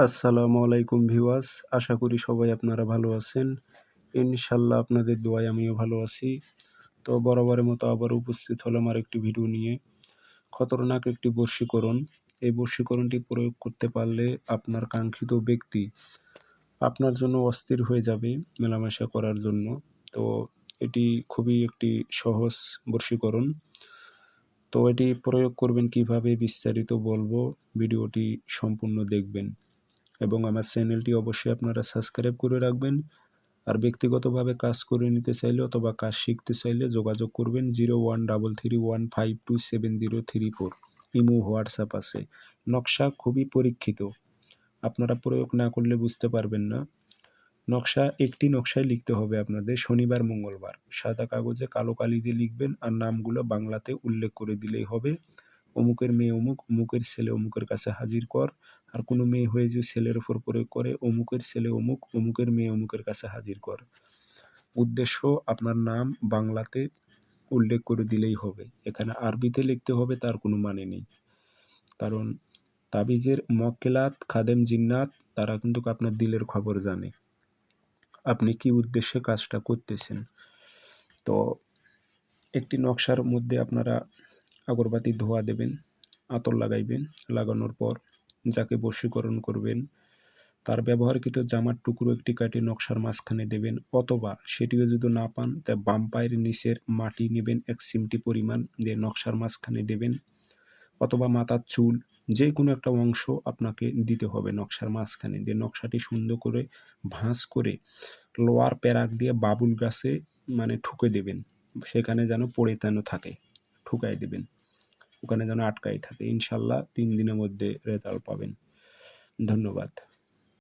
আসসালামু আলাইকুম ভিউয়ার্স, আশা করি সবাই আপনারা ভালো আছেন। ইনশাল্লাহ আপনাদের দোয়ায় আমিও ভালো আছি। তো বরাবরের মতো আবার উপস্থিত হলাম আরেকটি ভিডিও নিয়ে। খতরনাক একটি বশীকরণ। এই বশীকরণটি প্রয়োগ করতে পারলে আপনার কাঙ্ক্ষিত ব্যক্তি আপনার জন্য অস্থির হয়ে যাবে মেলামেশা করার জন্য। তো এটি খুবই একটি সহজ বশীকরণ। তো এটি প্রয়োগ করবেন কিভাবে বিস্তারিত বলবো, ভিডিওটি সম্পূর্ণ দেখবেন এবং আমার চ্যানেলটি অবশ্যই আপনারা সাবস্ক্রাইব করে রাখবেন। আর ব্যক্তিগতভাবে কাজ করে নিতে চাইলে অথবা কাজ শিখতে চাইলে যোগাযোগ করবেন 0133152734। ইমো, হোয়াটসঅ্যাপ আছে। নকশা খুবই পরীক্ষিত, আপনারা প্রয়োগ না করলে বুঝতে পারবেন না। নকশা একটি নকশায় লিখতে হবে আপনাদের শনিবার মঙ্গলবার, সাদা কাগজে কালো কালি দিয়ে লিখবেন আর নামগুলো বাংলাতে উল্লেখ করে দিলেই হবে। অমুকের মেয়ে অমুক, অমুকের ছেলে অমুকের কাছে হাজির কর। আর কোনো মেয়ে হয়ে যদি ছেলের ওপর প্রয়োগ করে অমুকের ছেলে অমুক, অমুকের মেয়ে অমুকের কাছে হাজির কর। উদ্দেশ্য আপনার নাম বাংলাতে উল্লেখ করে দিলেই হবে, এখানে আরবিতে লিখতে হবে তার কোনো মানে নেই। কারণ তাবিজের মক্কেলাত খাদেম জিন্নাত তারা কিন্তু আপনার দিলের খবর জানে, আপনি কি উদ্দেশ্যে কাজটা করতেছেন। তো একটি নকশার মধ্যে আপনারা আগরবাতি ধোয়া দেবেন, আতর লাগাইবেন, লাগানোর পর যাকে বশীকরণ করবেন তার ব্যবহারকৃত জামার টুকরো একটি কাটে নকশার মাঝখানে দেবেন, অথবা সেটিও যদি না পান তা বাম পায়ের নিচের মাটি নেবেন 1 চিমটি পরিমাণ দিয়ে নকশার মাঝখানে দেবেন, অথবা মাথার চুল যে কোনো একটা অংশ আপনাকে দিতে হবে নকশার মাঝখানে দিয়ে নকশাটি সুন্দর করে ভাঁজ করে লোয়ার প্যারাক দিয়ে বাবুল গাছে ঠুকে দেবেন, সেখানে যেন পড়ে যেন থাকে, ঠুকাই দেবেন, ওখানে যেন আটকাই থাকে। ইনশাল্লাহ 3 দিনের মধ্যে রেজাল্ট পাবেন। ধন্যবাদ।